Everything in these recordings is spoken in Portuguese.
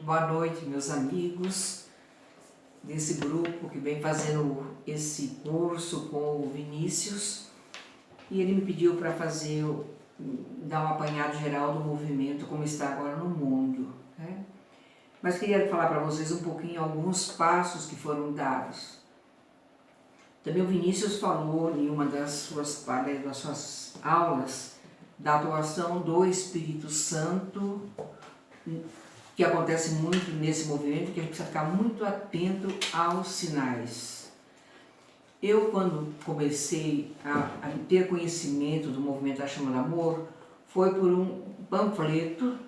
Boa noite, meus amigos desse grupo que vem fazendo esse curso com o Vinícius. E ele me pediu para dar um apanhado geral do movimento, como está agora no mundo, né? Mas queria falar para vocês um pouquinho alguns passos que foram dados. Também o Vinícius falou em uma das suas aulas da atuação do Espírito Santo, que acontece muito nesse movimento, que a gente precisa ficar muito atento aos sinais. Eu, quando comecei a ter conhecimento do movimento da Chama do Amor, foi por um panfleto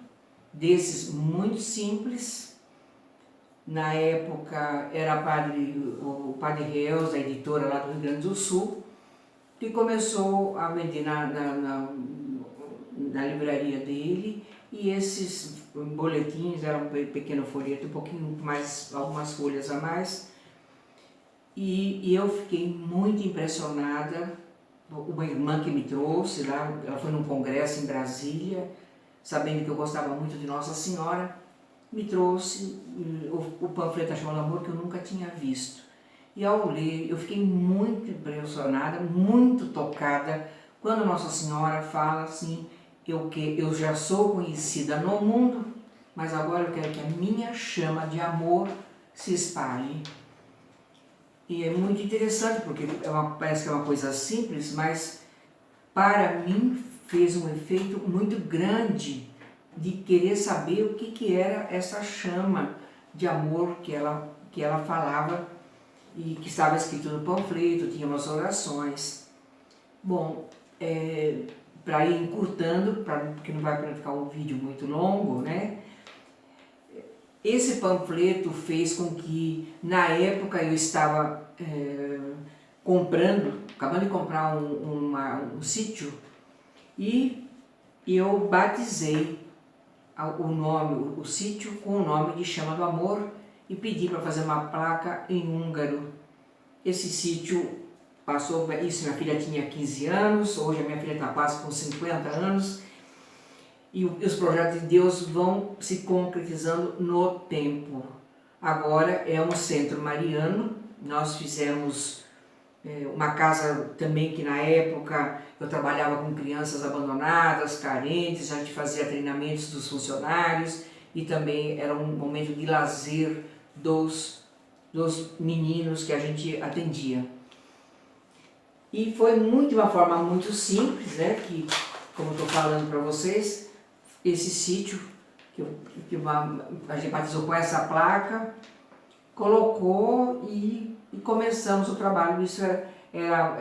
desses muito simples. Na época era o Padre Reus, a editora lá do Rio Grande do Sul, que começou a vender na livraria dele, e esses boletins eram um pequeno folheto, um pouquinho mais, algumas folhas a mais, e eu fiquei muito impressionada. Uma irmã que me trouxe lá, ela foi num congresso em Brasília, sabendo que eu gostava muito de Nossa Senhora, me trouxe o panfleto da Chama do Amor, que eu nunca tinha visto. E ao ler, eu fiquei muito impressionada, muito tocada, quando Nossa Senhora fala assim: eu já sou conhecida no mundo, mas agora eu quero que a minha chama de amor se espalhe. E é muito interessante, porque parece que é uma coisa simples, mas para mim fez um efeito muito grande de querer saber o que era essa chama de amor que ela falava e que estava escrito no panfleto, tinha umas orações. Bom, para ir encurtando, porque não vai ficar um vídeo muito longo, né? Esse panfleto fez com que, na época, eu estava acabando de comprar um sítio, e eu batizei o sítio com o nome de Chama do Amor e pedi para fazer uma placa em húngaro. Esse sítio passou, isso minha filha tinha 15 anos, hoje a minha filha está quase com 50 anos, e os projetos de Deus vão se concretizando no tempo. Agora é um centro mariano. Nós fizemos uma casa também que na época eu trabalhava com crianças abandonadas, carentes, a gente fazia treinamentos dos funcionários e também era um momento de lazer dos meninos que a gente atendia. E foi de uma forma muito simples, né, que, como eu estou falando para vocês, esse sítio que a gente batizou com essa placa, colocou e começamos o trabalho. Isso era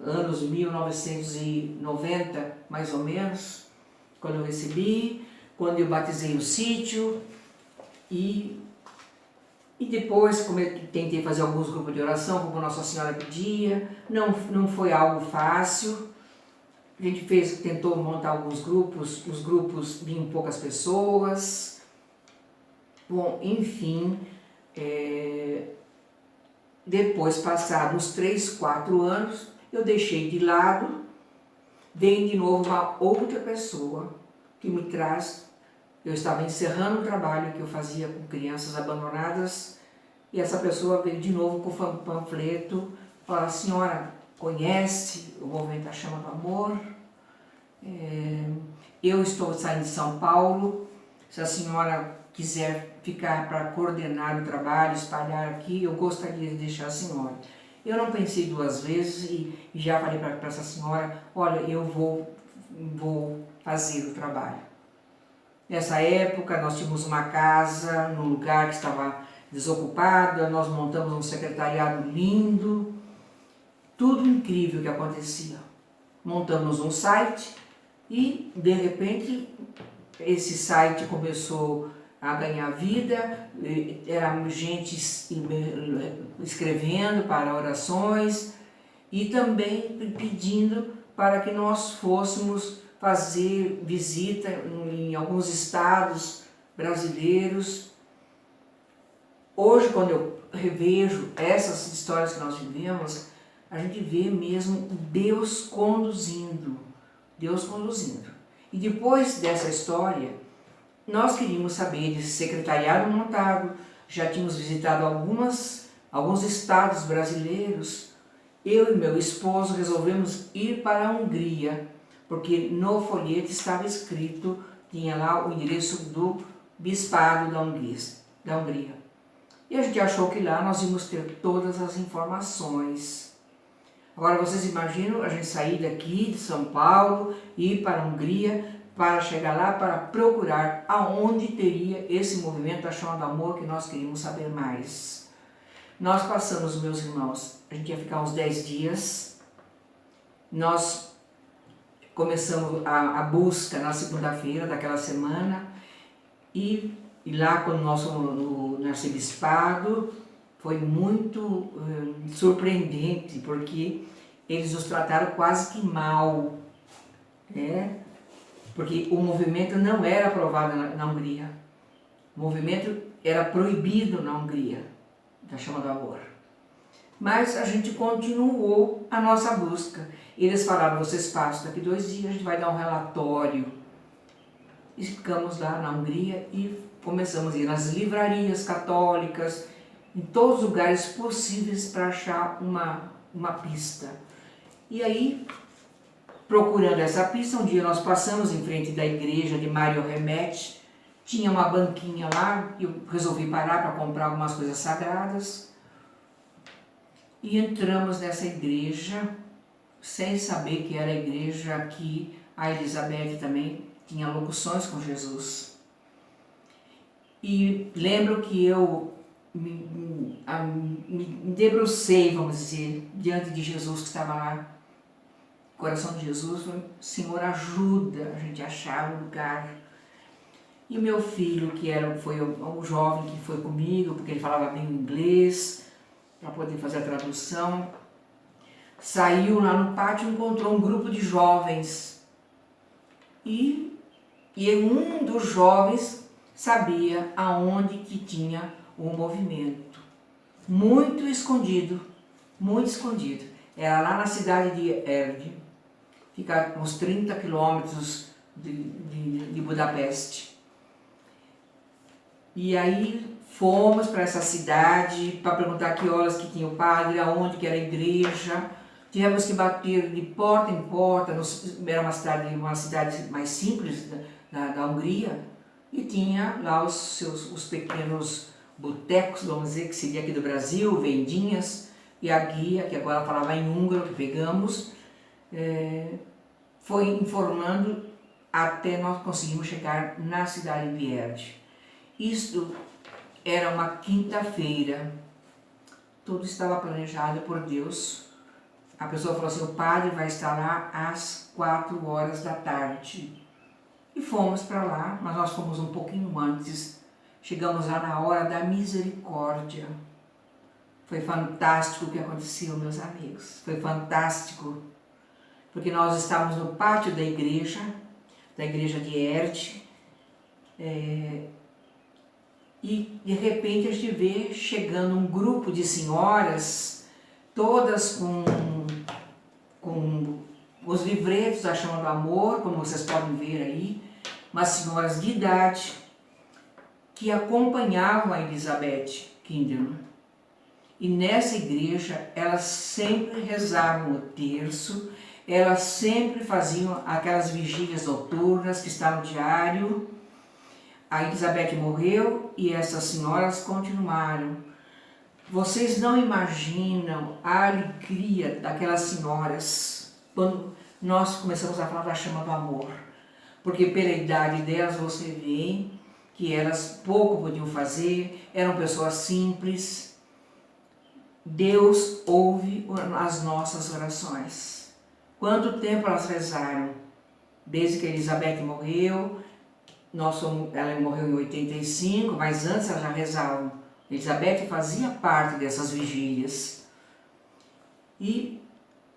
anos 1990, mais ou menos, quando eu recebi, quando eu batizei o sítio, e depois, como eu tentei fazer alguns grupos de oração, como Nossa Senhora pedia, não foi algo fácil. A gente tentou montar alguns grupos, os grupos vinham poucas pessoas. Bom, enfim, depois, passados 3, 4 anos, eu deixei de lado, veio de novo uma outra pessoa que me traz. Eu estava encerrando o trabalho que eu fazia com crianças abandonadas, e essa pessoa veio de novo com o panfleto, falou: a senhora conhece o movimento da Chama do Amor? Eu estou saindo de São Paulo, se a senhora quiser ficar para coordenar o trabalho, espalhar aqui, eu gostaria de deixar a senhora. Eu não pensei duas vezes e já falei para essa senhora: olha, eu vou fazer o trabalho. Nessa época nós tínhamos uma casa num lugar que estava desocupada, nós montamos um secretariado lindo, tudo incrível que acontecia. Montamos um site e, de repente, esse site começou a ganhar vida, era gente escrevendo para orações e também pedindo para que nós fôssemos fazer visita em alguns estados brasileiros. Hoje, quando eu revejo essas histórias que nós vivemos, a gente vê mesmo Deus conduzindo. E depois dessa história, nós queríamos saber desse secretariado montado, já tínhamos visitado alguns estados brasileiros. Eu e meu esposo resolvemos ir para a Hungria, porque no folheto estava escrito, tinha lá o endereço do bispado da Hungria. E a gente achou que lá nós íamos ter todas as informações. Agora vocês imaginam a gente sair daqui de São Paulo e ir para a Hungria para chegar lá para procurar aonde teria esse movimento da Chama do Amor que nós queríamos saber mais. Nós passamos, meus irmãos, a gente ia ficar uns 10 dias, nós começamos a busca na segunda-feira daquela semana e lá quando nós fomos no arcebispado foi muito surpreendente, porque eles nos trataram quase que mal, né? Porque o movimento não era aprovado na Hungria. O movimento era proibido na Hungria, da Chama do Amor. Mas a gente continuou a nossa busca. Eles falaram, vocês passam daqui 2 dias, a gente vai dar um relatório. E ficamos lá na Hungria e começamos a ir nas livrarias católicas, em todos os lugares possíveis para achar uma pista. E aí, procurando essa pista, um dia nós passamos em frente da igreja de Mário Remete, tinha uma banquinha lá, eu resolvi parar para comprar algumas coisas sagradas, e entramos nessa igreja, sem saber que era a igreja que a Elizabeth também tinha locuções com Jesus. E lembro que eu me debrucei, vamos dizer, diante de Jesus que estava lá. O coração de Jesus foi, Senhor, ajuda a gente a achar um lugar. E o meu filho, que foi um jovem que foi comigo, porque ele falava bem inglês, para poder fazer a tradução, saiu lá no pátio e encontrou um grupo de jovens. E um dos jovens sabia aonde que tinha o movimento. Muito escondido, muito escondido. Era lá na cidade de Érd, fica uns 30 quilômetros de Budapeste. E aí fomos para essa cidade para perguntar que horas que tinha o padre, aonde que era a igreja. Tivemos que bater de porta em porta, era uma cidade mais simples da Hungria, e tinha lá os pequenos botecos, vamos dizer, que seria aqui do Brasil, vendinhas, e a guia, que agora falava em húngaro, que pegamos, foi informando até nós conseguimos chegar na cidade de Érd. Isto era uma quinta-feira, tudo estava planejado por Deus. A pessoa falou assim, o padre vai estar lá às 4 horas da tarde. E fomos para lá, mas nós fomos um pouquinho antes. Chegamos lá na hora da misericórdia. Foi fantástico o que aconteceu, meus amigos. Foi fantástico. Porque nós estávamos no pátio da igreja de Érd. E de repente a gente vê chegando um grupo de senhoras, todas com os livretos da Chama do Amor, como vocês podem ver aí, umas senhoras de idade que acompanhavam a Elizabeth Kinderman. E nessa igreja elas sempre rezavam o terço, elas sempre faziam aquelas vigílias noturnas que está no diário. A Elizabeth morreu e essas senhoras continuaram. Vocês não imaginam a alegria daquelas senhoras quando nós começamos a falar da Chama do Amor. Porque pela idade delas você vê que elas pouco podiam fazer, eram pessoas simples. Deus ouve as nossas orações. Quanto tempo elas rezaram? Desde que a Elizabeth morreu, ela morreu em 85, mas antes elas já rezavam. Elizabeth fazia parte dessas vigílias. E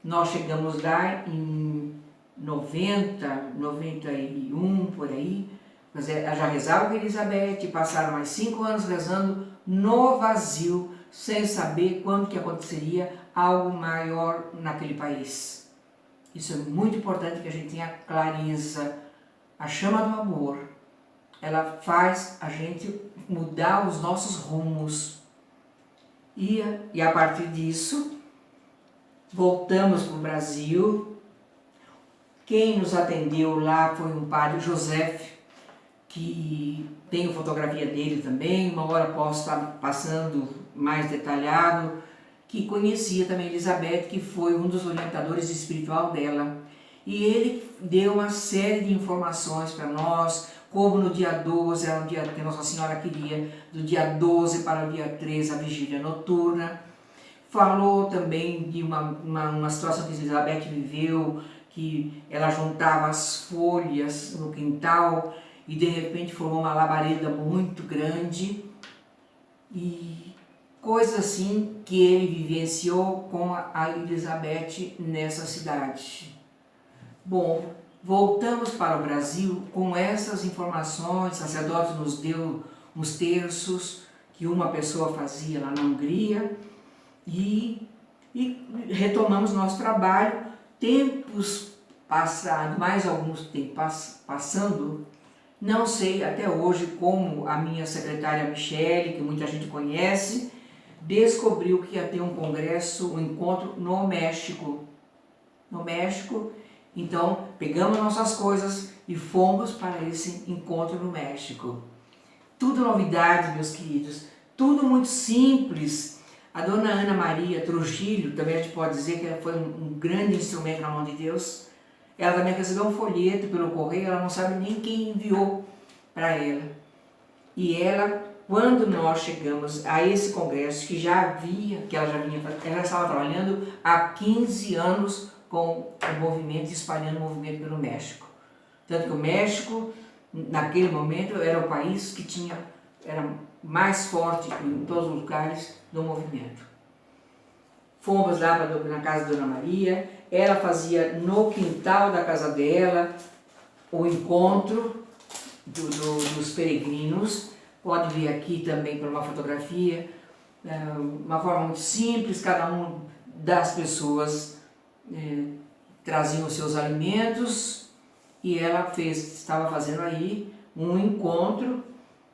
nós chegamos lá em 90, 91, por aí. Mas já rezavam com Elizabeth, passaram mais 5 anos rezando no vazio, sem saber quando que aconteceria algo maior naquele país. Isso é muito importante que a gente tenha clareza. A chama do amor ela faz a gente mudar os nossos rumos. E a partir disso, voltamos para o Brasil. Quem nos atendeu lá foi um padre José, que tenho fotografia dele também, uma hora posso estar passando mais detalhado, que conhecia também Elizabeth, que foi um dos orientadores espiritual dela. E ele deu uma série de informações para nós, como no dia 12, era o dia que Nossa Senhora queria, do dia 12 para o dia 13, a vigília noturna. Falou também de uma situação que Elizabeth viveu, que ela juntava as folhas no quintal e de repente formou uma labareda muito grande, e coisas assim que ele vivenciou com a Elizabeth nessa cidade. Bom, voltamos para o Brasil com essas informações. O sacerdote nos deu uns terços que uma pessoa fazia lá na Hungria e retomamos nosso trabalho. Tempos passados, mais alguns tempos passando, não sei até hoje como a minha secretária Michele, que muita gente conhece, descobriu que ia ter um congresso, um encontro no México. No México, então pegamos nossas coisas e fomos para esse encontro no México. Tudo novidade, meus queridos, tudo muito simples. A dona Ana Maria Trujillo, também a gente pode dizer que ela foi um grande instrumento na mão de Deus. Ela também recebeu um folheto pelo correio, ela não sabe nem quem enviou para ela. E ela, quando nós chegamos a esse congresso, que ela estava trabalhando há 15 anos com o movimento, espalhando o movimento pelo México. Tanto que o México, naquele momento, era o país que era mais forte em todos os lugares do movimento. Fomos lá na casa da Dona Maria, ela fazia no quintal da casa dela o encontro dos peregrinos. Pode ver aqui também por uma fotografia, uma forma muito simples, cada um das pessoas traziam os seus alimentos e ela estava fazendo aí um encontro.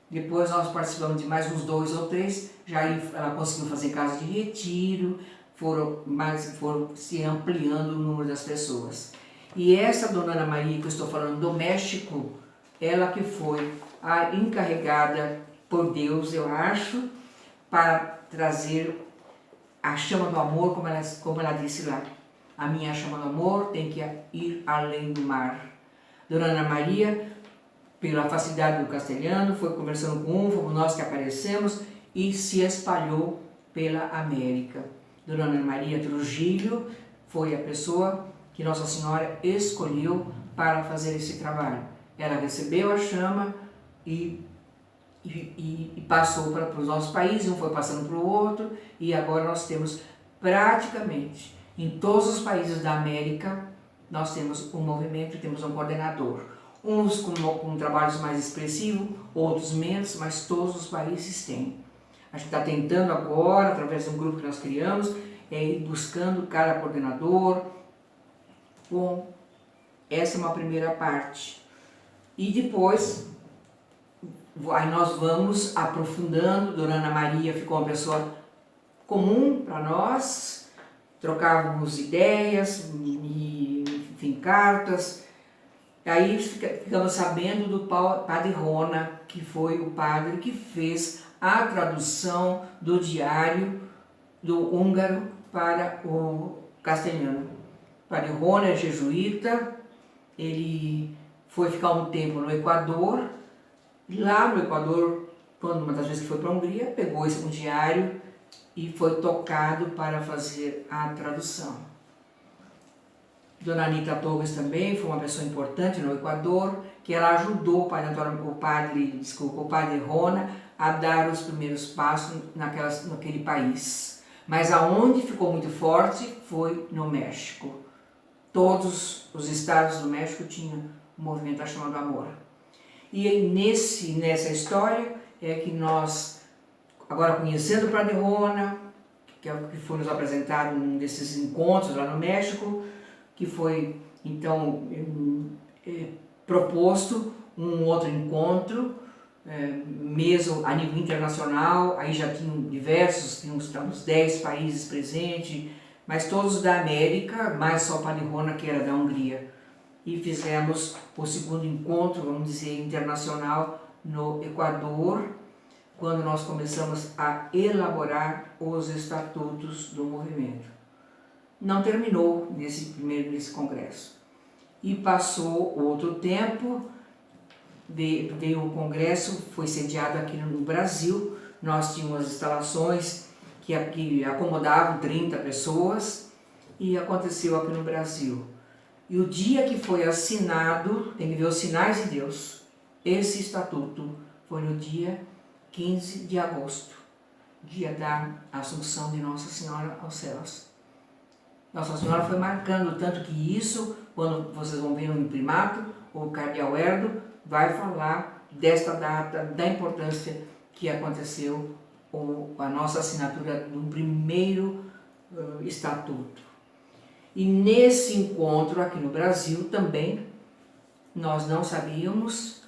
Depois nós participamos de mais uns 2 ou 3, já ela conseguiu fazer casa de retiro, foram se ampliando o número das pessoas. E essa dona Ana Maria, que eu estou falando do México, ela que foi a encarregada por Deus, eu acho, para trazer a chama do amor, como ela disse lá. A minha chama do amor tem que ir além do mar. Dona Ana Maria, pela facilidade do castelhano, foi conversando com fomos nós que aparecemos e se espalhou pela América. Dona Ana Maria Trujillo foi a pessoa que Nossa Senhora escolheu para fazer esse trabalho. Ela recebeu a chama e passou para os nossos países, um foi passando para o outro, e agora nós temos praticamente em todos os países da América, nós temos um movimento, temos um coordenador. Uns com trabalhos mais expressivos, outros menos, mas todos os países têm. A gente está tentando agora, através de um grupo que nós criamos, ir buscando cada coordenador. Bom, essa é uma primeira parte. E depois, aí nós vamos aprofundando. Dona Ana Maria ficou uma pessoa comum para nós, trocávamos ideias, enfim, cartas. Aí ficamos sabendo do padre Rona, que foi o padre que fez a tradução do diário do húngaro para o castelhano. O padre Rona é jesuíta, ele foi ficar um tempo no Equador. Lá no Equador, quando uma das vezes que foi para a Hungria, pegou um diário e foi tocado para fazer a tradução. Dona Anita Torres também foi uma pessoa importante no Equador, que ela ajudou o padre Rona a dar os primeiros passos naquele país. Mas aonde ficou muito forte foi no México. Todos os estados do México tinham o movimento da Chama do Amor. E nessa história é que nós, agora conhecendo o padre Rona, que foi nos apresentado num desses encontros lá no México, que foi então proposto um outro encontro, mesmo a nível internacional, aí já tinham diversos, tínhamos uns 10 países presentes, mas todos da América, mais só Padre Rona, que era da Hungria. E fizemos o segundo encontro, vamos dizer, internacional no Equador, quando nós começamos a elaborar os estatutos do movimento. Não terminou nesse congresso. E passou outro tempo, veio o congresso, foi sediado aqui no Brasil, nós tínhamos instalações que acomodavam 30 pessoas, e aconteceu aqui no Brasil. E o dia que foi assinado, tem que ver os sinais de Deus, esse estatuto foi no dia 15 de agosto, dia da Assunção de Nossa Senhora aos céus. Nossa Senhora foi marcando, tanto que isso, quando vocês vão ver no imprimato, o cardeal Herdo vai falar desta data, da importância que aconteceu a nossa assinatura do primeiro estatuto. E nesse encontro aqui no Brasil também, nós não sabíamos,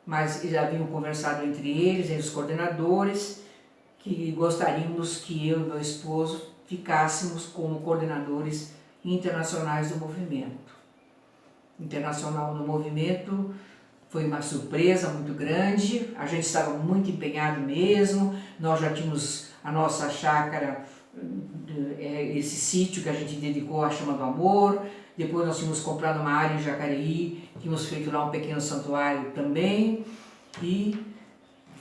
mas eles haviam conversado entre os coordenadores, que gostaríamos que eu e meu esposo ficássemos como coordenadores internacionais do movimento. Internacional no movimento foi uma surpresa muito grande, a gente estava muito empenhado mesmo, nós já tínhamos a nossa chácara, esse sítio que a gente dedicou à Chama do Amor, depois nós tínhamos comprado uma área em Jacareí, tínhamos feito lá um pequeno santuário também, e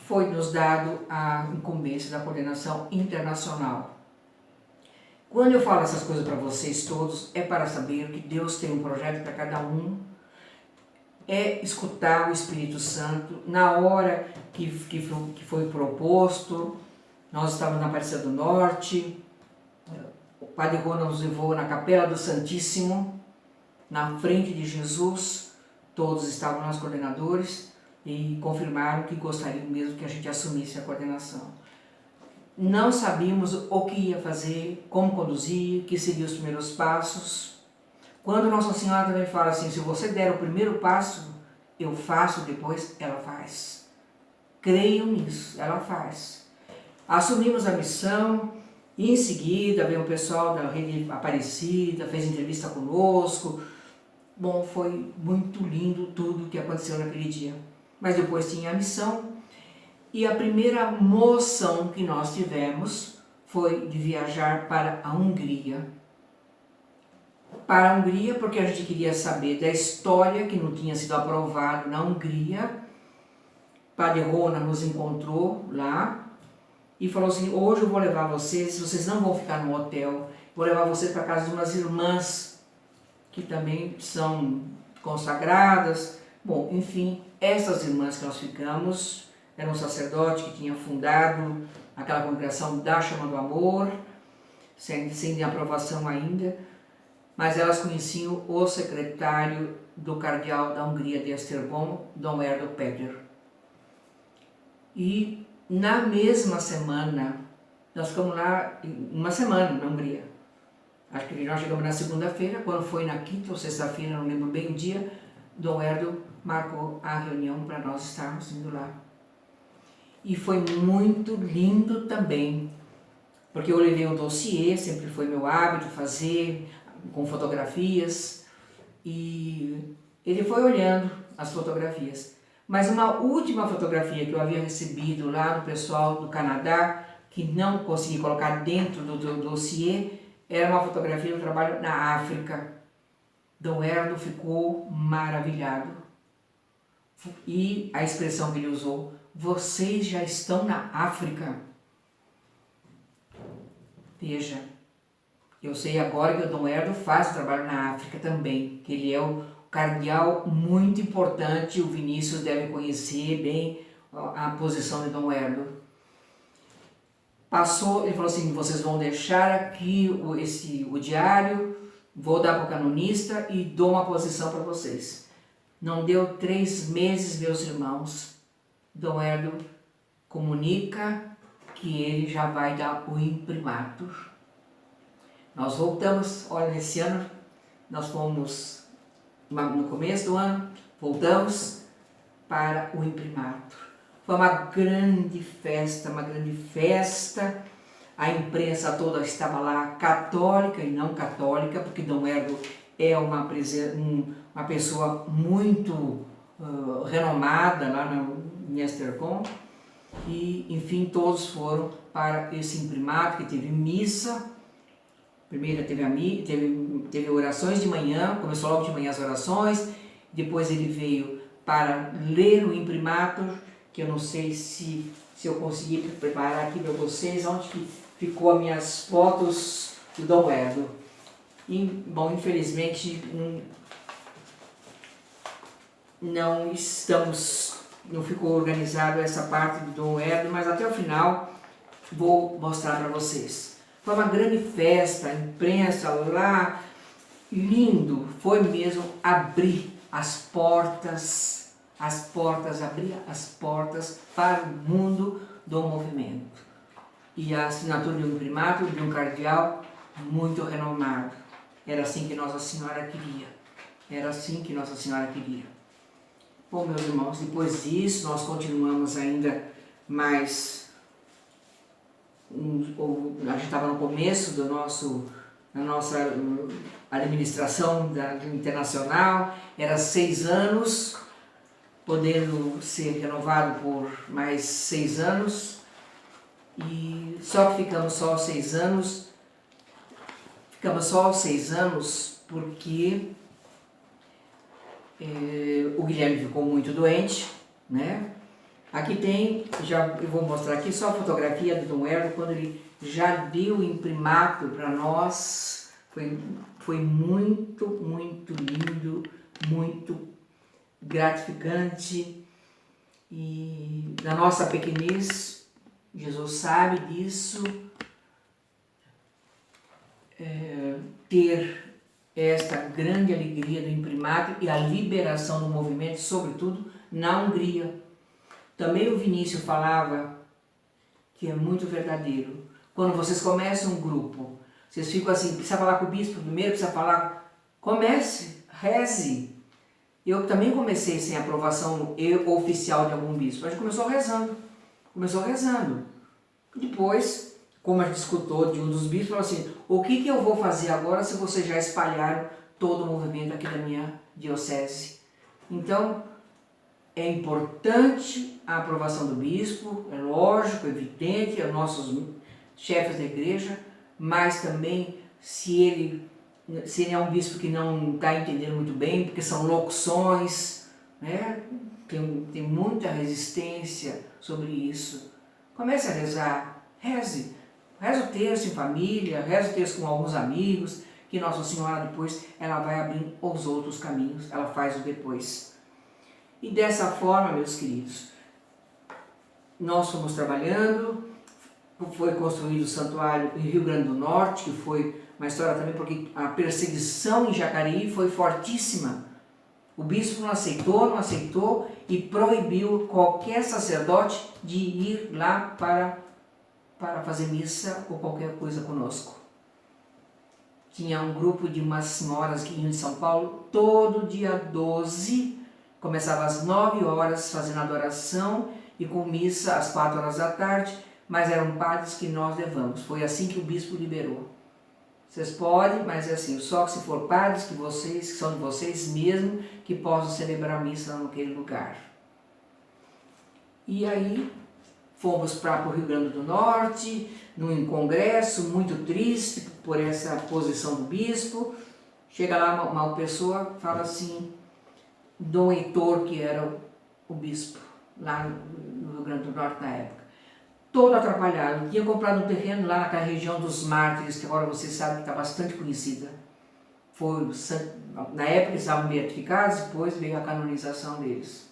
foi nos dado a incumbência da coordenação internacional. Quando eu falo essas coisas para vocês todos, é para saber que Deus tem um projeto para cada um, é escutar o Espírito Santo na hora que foi proposto. Nós estávamos na Aparecida do Norte, o Padre Rona nos levou na Capela do Santíssimo, na frente de Jesus, todos estavam nós coordenadores e confirmaram que gostariam mesmo que a gente assumisse a coordenação. Não sabíamos o que ia fazer, como conduzir, que seriam os primeiros passos. Quando Nossa Senhora também fala assim, se você der o primeiro passo, eu faço, depois ela faz. Creiam nisso, ela faz. Assumimos a missão e em seguida veio o pessoal da Rede Aparecida, fez entrevista conosco. Bom, foi muito lindo tudo que aconteceu naquele dia. Mas depois tinha a missão. E a primeira moção que nós tivemos foi de viajar para a Hungria. Para a Hungria, porque a gente queria saber da história que não tinha sido aprovado na Hungria. Padre Rona nos encontrou lá e falou assim, hoje eu vou levar vocês não vão ficar no hotel, vou levar vocês para a casa de umas irmãs que também são consagradas. Bom, enfim, essas irmãs que nós ficamos, era um sacerdote que tinha fundado aquela congregação da Chama do Amor, sem aprovação ainda, mas elas conheciam o secretário do cardeal da Hungria de Esztergom, Dom Erdo Péter. E na mesma semana, nós ficamos lá uma semana na Hungria. Acho que nós chegamos na segunda-feira, quando foi na quinta ou sexta-feira, não lembro bem o dia, Dom Erdo marcou a reunião para nós estarmos indo lá. E foi muito lindo também, porque eu levei um dossiê, sempre foi meu hábito fazer, com fotografias, e ele foi olhando as fotografias. Mas uma última fotografia que eu havia recebido lá do pessoal do Canadá, que não consegui colocar dentro do dossiê, era uma fotografia do trabalho na África. Dom Erdo ficou maravilhado. E a expressão que ele usou, vocês já estão na África. Veja, eu sei agora que o Dom Erdo faz o trabalho na África também, que ele é o cardeal muito importante, o Vinícius deve conhecer bem a posição de Dom Erdo. Passou, ele falou assim, vocês vão deixar aqui o diário, vou dar para o canonista e dou uma posição para vocês. Não deu 3 meses, meus irmãos, Dom Erdo comunica que ele já vai dar o imprimatur. Nós voltamos, olha, esse ano nós fomos no começo do ano, voltamos para o imprimatur. Foi uma grande festa, uma grande festa. A imprensa toda estava lá, católica e não católica, porque Dom Herdo é uma pessoa muito renomada lá em Esztergom. E, enfim, todos foram para esse imprimatur, que teve missa. Primeiro teve orações de manhã, começou logo de manhã as orações. Depois ele veio para ler o imprimatur, que eu não sei se eu consegui preparar aqui para vocês, onde que ficou as minhas fotos do Dom Herdo. E, bom, infelizmente não ficou organizado essa parte do Dom Herdo, mas até o final vou mostrar para vocês. Foi uma grande festa, a imprensa lá, lindo, foi mesmo abrir as portas, abrir as portas para o mundo do movimento. E a assinatura de um imprimatur de um cardeal muito renomado. Era assim que Nossa Senhora queria. Era assim que Nossa Senhora queria. Bom, meus irmãos, depois disso nós continuamos ainda mais. A gente estava no começo da nossa administração internacional, era 6 anos, podendo ser renovado por mais 6 anos, e só que ficamos só 6 anos, porque o Guilherme ficou muito doente, né? Aqui tem, eu vou mostrar aqui só a fotografia do Dom Herdo, quando ele já deu o imprimatur para nós. Foi muito, muito lindo, muito gratificante. E na nossa pequenez, Jesus sabe disso, ter esta grande alegria do imprimatur e a liberação do movimento, sobretudo na Hungria. Também o Vinícius falava que é muito verdadeiro. Quando vocês começam um grupo, vocês ficam assim, precisa falar com o bispo primeiro, precisa falar, comece, reze. Eu também comecei sem aprovação oficial de algum bispo. A gente começou rezando. Depois, como a gente escutou de um dos bispos, falou assim, o que eu vou fazer agora se vocês já espalharam todo o movimento aqui da minha diocese? Então, é importante a aprovação do bispo, é lógico, evidente, é nossos chefes da igreja, mas também se ele é um bispo que não está entendendo muito bem, porque são locuções, né? Tem muita resistência sobre isso. Comece a rezar, reze o terço em família, reze o terço com alguns amigos, que Nossa Senhora depois ela vai abrindo os outros caminhos, ela faz o depois. E dessa forma, meus queridos, nós fomos trabalhando, foi construído o santuário em Rio Grande do Norte, que foi uma história também porque a perseguição em Jacareí foi fortíssima. O bispo não aceitou e proibiu qualquer sacerdote de ir lá para fazer missa ou qualquer coisa conosco. Tinha um grupo de umas senhoras que iam de São Paulo todo dia 12, começava às 9 horas fazendo adoração e com missa às 4 horas da tarde, mas eram padres que nós levamos. Foi assim que o bispo liberou. Vocês podem, mas é assim, só se for padres que são de vocês mesmo, que possam celebrar a missa naquele lugar. E aí fomos para o Rio Grande do Norte, num congresso muito triste por essa posição do bispo. Chega lá uma pessoa, fala assim, Dom Heitor, que era o bispo lá no Rio Grande do Norte na época, todo atrapalhado, tinha comprado um terreno lá naquela região dos Mártires, que agora vocês sabem que está bastante conhecida. Na época eles estavam beatificados, depois veio a canonização deles.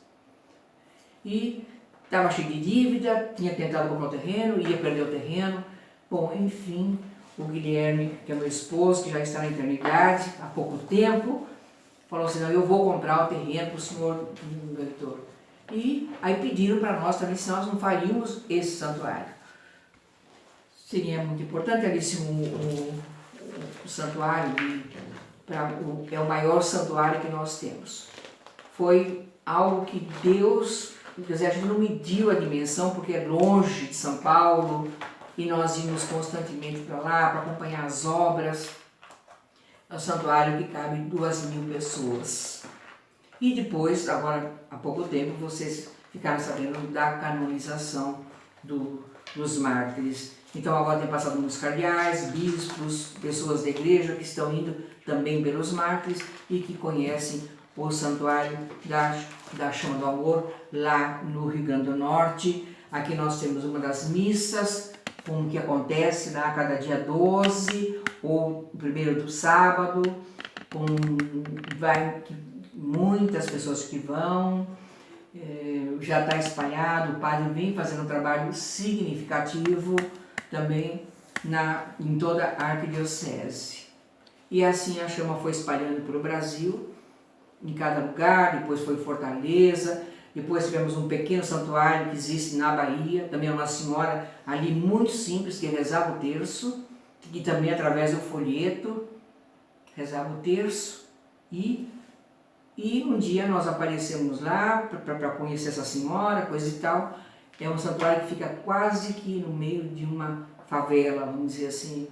E estava cheio de dívida, tinha tentado comprar o terreno, ia perder o terreno. Bom, enfim, o Guilherme, que é meu esposo, que já está na eternidade há pouco tempo, falou assim, não, eu vou comprar o terreno para o senhor Heitor. E aí pediram para nós também, se nós não faríamos esse santuário. Seria muito importante, ali o santuário, é o maior santuário que nós temos. Foi algo que Deus, quer dizer, a gente não mediu a dimensão porque é longe de São Paulo e nós íamos constantemente para lá para acompanhar as obras. É um santuário que cabe 2.000 pessoas. E depois, agora há pouco tempo, vocês ficaram sabendo da canonização dos mártires. Então agora tem passado muitos cardeais, bispos, pessoas da igreja que estão indo também pelos mártires e que conhecem o santuário da Chama do Amor lá no Rio Grande do Norte. Aqui nós temos uma das missas, como que acontece lá cada dia 12, ou primeiro do sábado, vai muitas pessoas que vão, já está espalhado, o padre vem fazendo um trabalho significativo também em toda a arquidiocese. E assim a chama foi espalhando pelo Brasil, em cada lugar, depois foi Fortaleza, depois tivemos um pequeno santuário que existe na Bahia, também uma senhora ali muito simples que rezava o terço, e também através do folheto rezava o terço, e um dia nós aparecemos lá para conhecer essa senhora, coisa e tal. É um santuário que fica quase que no meio de uma favela, vamos dizer assim,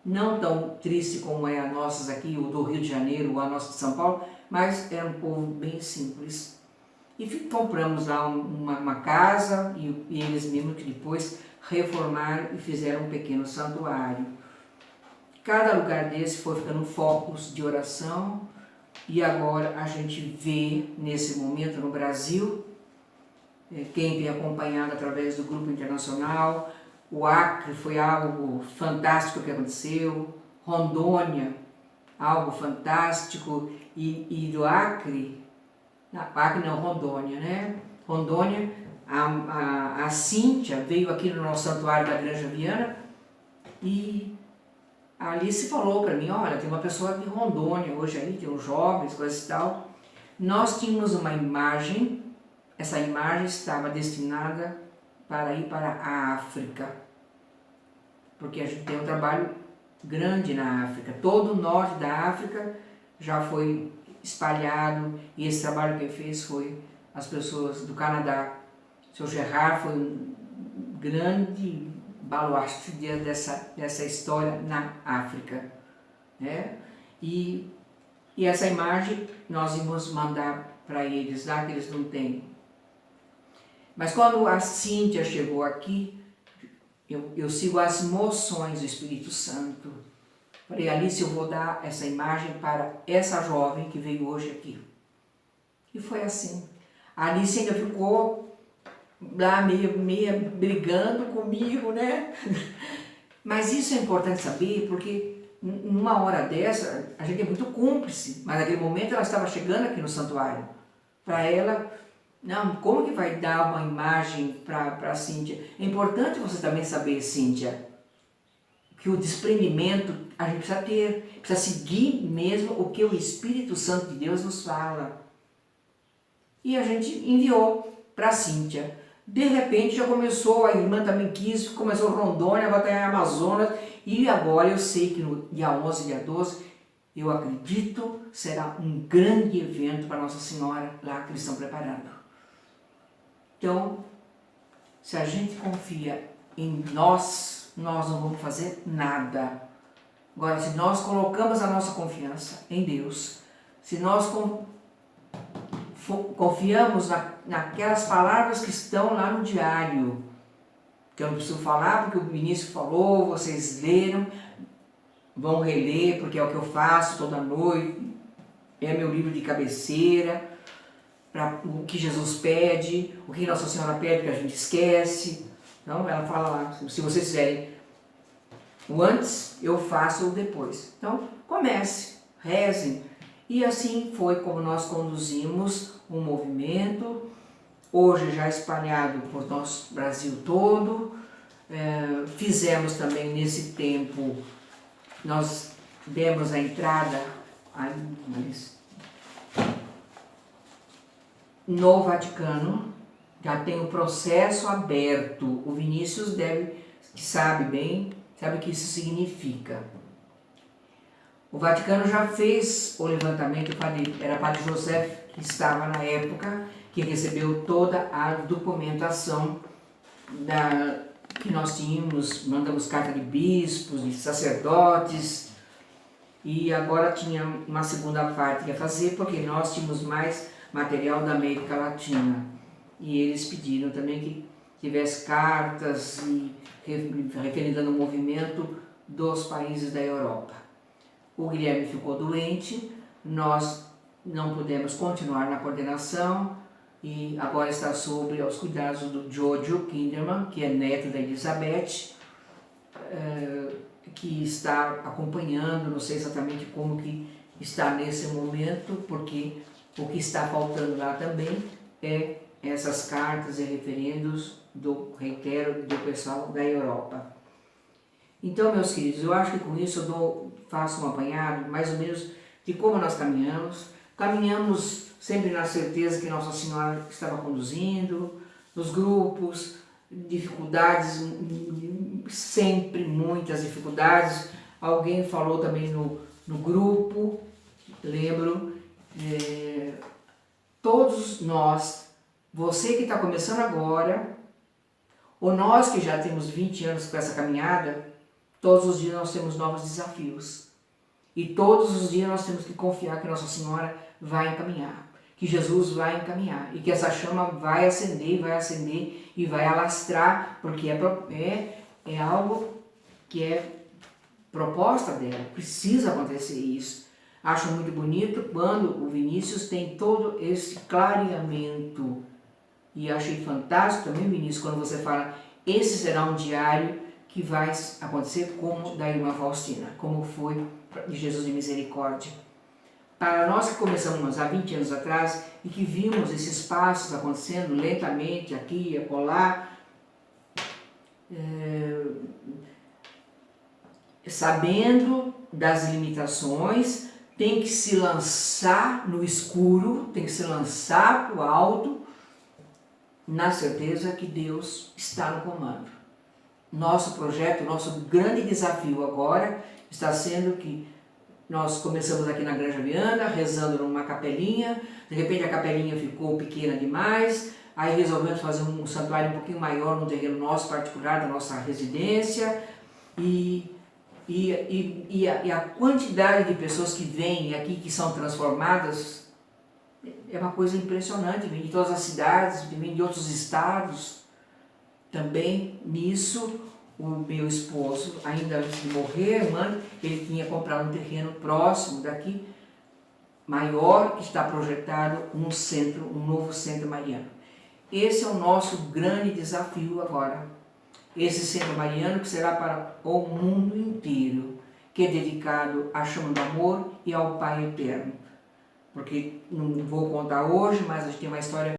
não tão triste como é a nossas aqui, o do Rio de Janeiro ou a nossa de São Paulo, mas é um povo bem simples. E compramos lá uma casa e eles mesmos que depois reformaram e fizeram um pequeno santuário. Cada lugar desse foi ficando focos de oração e agora a gente vê nesse momento no Brasil, quem tem acompanhado através do Grupo Internacional, o Acre foi algo fantástico que aconteceu, Rondônia, algo fantástico, e do Acre não, Rondônia, né? Rondônia, a Cíntia veio aqui no nosso santuário da Granja Viana e a Alice falou para mim, olha, tem uma pessoa de Rondônia hoje aí, tem uns jovens, coisas e tal. Nós tínhamos uma imagem, essa imagem estava destinada para ir para a África, porque a gente tem um trabalho grande na África. Todo o norte da África já foi espalhado e esse trabalho que fez foi as pessoas do Canadá. O Sr. Gerard foi um grande baluarte dessa história na África, né? E essa imagem nós íamos mandar para eles lá, que eles não têm. Mas quando a Cíntia chegou aqui, eu sigo as moções do Espírito Santo. Falei, Alice, eu vou dar essa imagem para essa jovem que veio hoje aqui. E foi assim. A Alice ainda ficou lá meio brigando comigo, né? Mas isso é importante saber, porque numa hora dessa, a gente é muito cúmplice, mas naquele momento ela estava chegando aqui no santuário. Para ela, não, como que vai dar uma imagem para a Cíntia? É importante você também saber, Cíntia, que o desprendimento a gente precisa ter, precisa seguir mesmo o que o Espírito Santo de Deus nos fala. E a gente enviou para a Cíntia. De repente já começou, a irmã também quis, começou Rondônia, vai até Amazonas, e agora eu sei que no dia 11 e dia 12, eu acredito, será um grande evento para Nossa Senhora lá que eles estão preparando. Então, se a gente confia em nós não vamos fazer nada. Agora, se nós colocamos a nossa confiança em Deus, se nós confiamos naquelas palavras que estão lá no diário, que eu não preciso falar porque o ministro falou, vocês leram, vão reler porque é o que eu faço toda noite, é meu livro de cabeceira, para o que Jesus pede, o que Nossa Senhora pede que a gente esquece. Então ela fala lá, se vocês fizerem o antes, eu faço o depois. Então comece, rezem. E assim foi como nós conduzimos um movimento, hoje já espalhado por nosso Brasil todo. Fizemos também nesse tempo, nós demos a entrada no Vaticano, já tem o processo aberto. O Vinícius sabe bem, sabe o que isso significa. O Vaticano já fez o levantamento, era Padre José que estava na época, que recebeu toda a documentação que nós tínhamos, mandamos carta de bispos, de sacerdotes, e agora tinha uma segunda parte a fazer, porque nós tínhamos mais material da América Latina. E eles pediram também que tivesse cartas e referendando o movimento dos países da Europa. O Guilherme ficou doente, nós não pudemos continuar na coordenação e agora está sob os cuidados do Jojo Kinderman, que é neto da Elizabeth, que está acompanhando, não sei exatamente como que está nesse momento, porque o que está faltando lá também é essas cartas e referendos reitero, do pessoal da Europa. Então, meus queridos, eu acho que com isso eu faço um apanhado, mais ou menos, de como nós caminhamos. Caminhamos sempre na certeza que Nossa Senhora estava conduzindo, nos grupos, dificuldades, sempre muitas dificuldades. Alguém falou também no grupo, lembro, todos nós, você que está começando agora, ou nós que já temos 20 anos com essa caminhada, todos os dias nós temos novos desafios. E todos os dias nós temos que confiar que Nossa Senhora vai encaminhar, que Jesus vai encaminhar, e que essa chama vai acender e vai alastrar, porque é algo que é proposta dela, precisa acontecer isso. Acho muito bonito quando o Vinícius tem todo esse clareamento. E achei fantástico também, Vinícius, quando você fala, esse será um diário que vai acontecer como da irmã Faustina, como foi de Jesus de Misericórdia. Para nós que começamos há 20 anos atrás e que vimos esses passos acontecendo lentamente aqui e acolá, sabendo das limitações, tem que se lançar no escuro, tem que se lançar para o alto, na certeza que Deus está no comando. Nosso projeto, nosso grande desafio agora está sendo que nós começamos aqui na Granja Viana, rezando numa capelinha, de repente a capelinha ficou pequena demais, aí resolvemos fazer um santuário um pouquinho maior no terreno nosso particular, da nossa residência, e a quantidade de pessoas que vêm aqui, que são transformadas, é uma coisa impressionante, vem de todas as cidades, vem de outros estados. Também nisso, o meu esposo, ainda antes de morrer, ele tinha comprado um terreno próximo daqui, maior, que está projetado um novo centro mariano. Esse é o nosso grande desafio agora. Esse centro mariano que será para o mundo inteiro, que é dedicado à chama do amor e ao Pai Eterno. Porque não vou contar hoje, mas a gente tem uma história